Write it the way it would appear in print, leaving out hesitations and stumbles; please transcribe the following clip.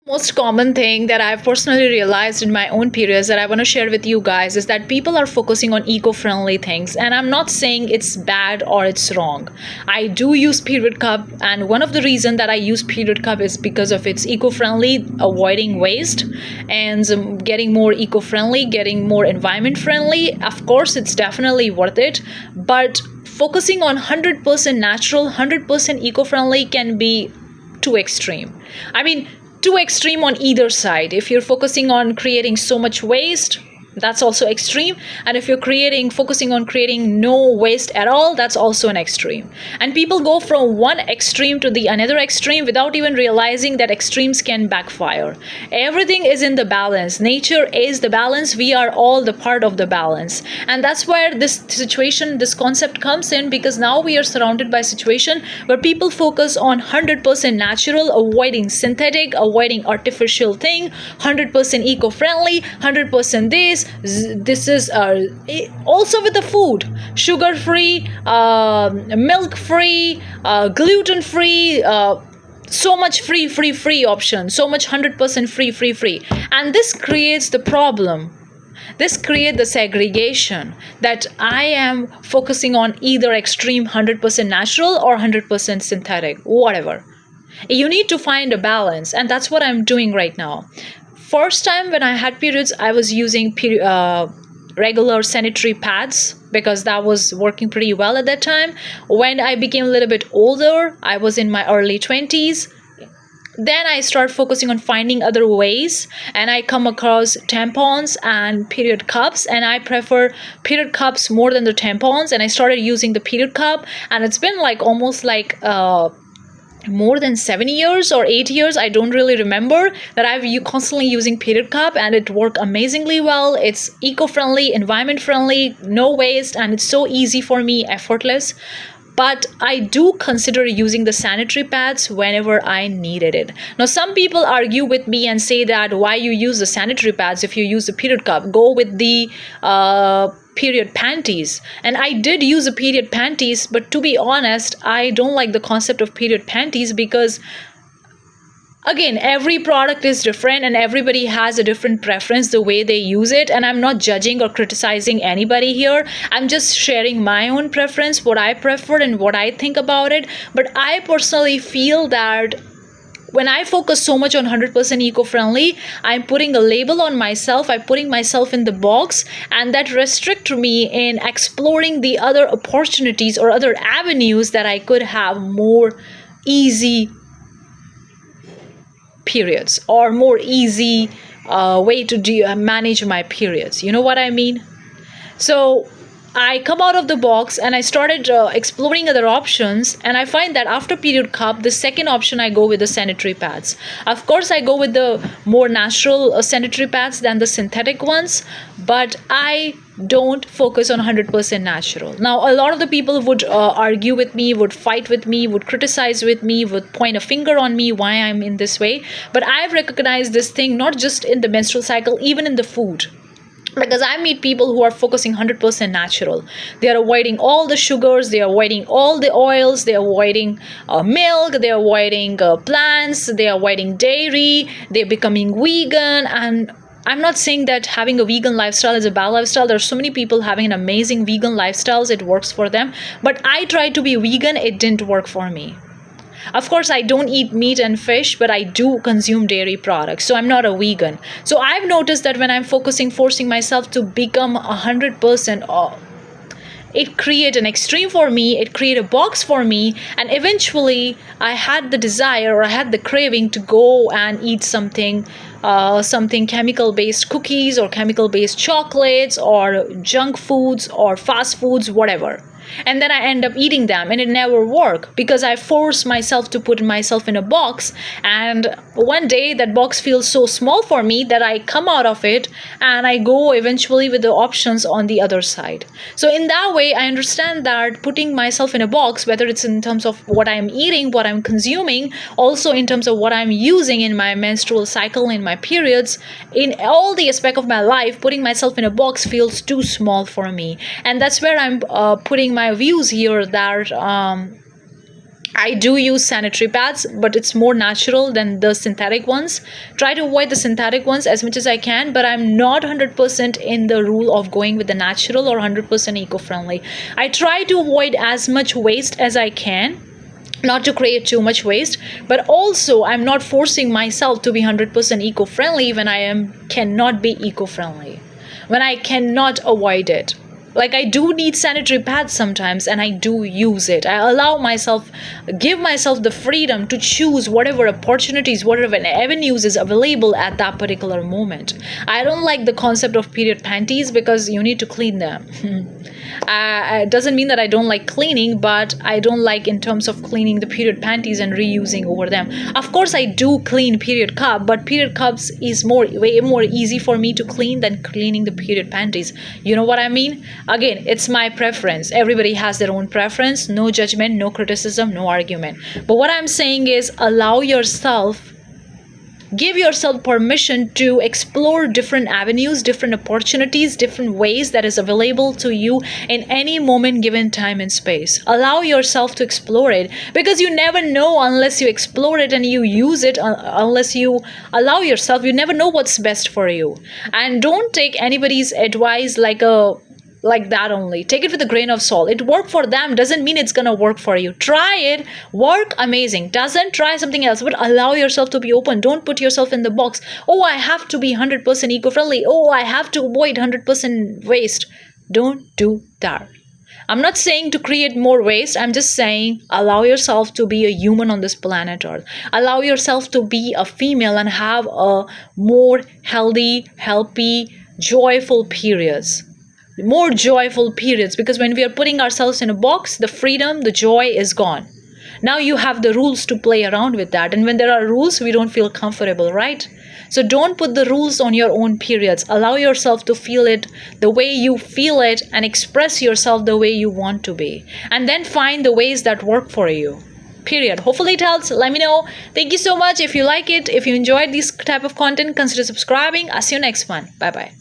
Most common thing that I've personally realized in my own periods that I want to share with you guys is that people are focusing on eco-friendly things, and I'm not saying it's bad or it's wrong. I do use period cup, and one of the reason that I use period cup is because of its eco-friendly, avoiding waste, and getting more eco-friendly, getting more environment friendly. Of course, it's definitely worth it, but focusing on 100% natural, 100% eco-friendly can be too extreme. I mean, too extreme on either side. If you're focusing on creating so much waste, that's also extreme. And if you're focusing on creating no waste at all, that's also an extreme. And people go from one extreme to the another extreme without even realizing that extremes can backfire. Everything is in the balance. Nature is the balance. We are all the part of the balance. And that's where this concept comes in, because now we are surrounded by a situation where people focus on 100% natural, avoiding synthetic, avoiding artificial thing, 100% eco-friendly, 100% this is also with the food, sugar free, milk free, gluten free, so much free option, so much 100% free, and this creates the problem. This creates the segregation that I am focusing on either extreme 100% natural or 100% synthetic, whatever. You need to find a balance, and that's what I'm doing right now. First time when I had periods, I was using regular sanitary pads because that was working pretty well at that time. When I became a little bit older, I was in my early 20s, then I start focusing on finding other ways, and I come across tampons and period cups, and I prefer period cups more than the tampons, and I started using the period cup, and it's been like almost like more than 7 years or 8 years, I don't really remember, that I've constantly using period cup, and it worked amazingly well. It's eco-friendly, environment friendly, no waste, and it's so easy for me, effortless. But I do consider using the sanitary pads whenever I needed it. Now, some people argue with me and say that why you use the sanitary pads if you use the period cup? Go with the period panties. And I did use a period panties, but to be honest, I don't like the concept of period panties because again, every product is different and everybody has a different preference the way they use it, and I'm not judging or criticizing anybody here. I'm just sharing my own preference, what I prefer and what I think about it. But I personally feel that when I focus so much on 100% eco-friendly, I'm putting a label on myself, I'm putting myself in the box, and that restrict me in exploring the other opportunities or other avenues that I could have more easy periods or more easy way to manage my periods. You know what I mean? So I come out of the box and I started exploring other options, and I find that after period cup, the second option I go with the sanitary pads. Of course, I go with the more natural sanitary pads than the synthetic ones, but I don't focus on 100% natural. Now, a lot of the people would argue with me, would fight with me, would criticize with me, would point a finger on me why I'm in this way. But I've recognized this thing not just in the menstrual cycle, even in the food, because I meet people who are focusing 100% natural. They are avoiding all the sugars, they are avoiding all the oils, they are avoiding milk, they are avoiding plants, they are avoiding dairy, they're becoming vegan. And I'm not saying that having a vegan lifestyle is a bad lifestyle. There are so many people having an amazing vegan lifestyles, it works for them. But I tried to be vegan, it didn't work for me. Of course, I don't eat meat and fish, but I do consume dairy products. So I'm not a vegan. So I've noticed that when I'm forcing myself to become 100%, it create an extreme for me, it create a box for me, and eventually I had the desire or I had the craving to go and eat something chemical based cookies or chemical based chocolates or junk foods or fast foods, whatever. And then I end up eating them, and it never worked because I force myself to put myself in a box, and one day that box feels so small for me that I come out of it and I go eventually with the options on the other side. So in that way, I understand that putting myself in a box, whether it's in terms of what I'm eating, what I'm consuming, also in terms of what I'm using in my menstrual cycle, in my periods, in all the aspect of my life, putting myself in a box feels too small for me. And that's where I'm putting my views here, that I do use sanitary pads, but it's more natural than the synthetic ones. Try to avoid the synthetic ones as much as I can, but I'm not 100% in the rule of going with the natural or 100% eco-friendly. I try to avoid as much waste as I can, not to create too much waste, but also I'm not forcing myself to be 100% eco-friendly when I cannot be eco-friendly, when I cannot avoid it. Like, I do need sanitary pads sometimes, and I do use it. I allow myself, give myself the freedom to choose whatever opportunities, whatever avenues is available at that particular moment. I don't like the concept of period panties because you need to clean them. It doesn't mean that I don't like cleaning, but I don't like in terms of cleaning the period panties and reusing over them. Of course, I do clean period cup, but period cups is way more easy for me to clean than cleaning the period panties. You know what I mean? Again, it's my preference. Everybody has their own preference. No judgment, no criticism, no argument. But what I'm saying is, allow yourself, give yourself permission to explore different avenues, different opportunities, different ways that is available to you in any moment, given time and space. Allow yourself to explore it, because you never know unless you explore it and you use it. Unless you allow yourself, you never know what's best for you. And don't take anybody's advice like that only. Take it with a grain of salt. It worked for them doesn't mean it's gonna work for you. Try it, work, amazing. Doesn't, try something else. But allow yourself to be open. Don't put yourself in the box. Oh, I have to be 100% eco-friendly. Oh, I have to avoid 100% waste. Don't do that. I'm not saying to create more waste. I'm just saying allow yourself to be a human on this planet Earth. Allow yourself to be a female and have a more healthy, joyful periods. More joyful periods, because when we are putting ourselves in a box, the freedom, the joy is gone. Now you have the rules to play around with that, and when there are rules, we don't feel comfortable, right? So don't put the rules on your own periods. Allow yourself to feel it the way you feel it and express yourself the way you want to be, and then find the ways that work for you. Period. Hopefully it helps. Let me know. Thank you so much. If you like it, if you enjoyed this type of content, consider subscribing. I'll see you next one. Bye bye.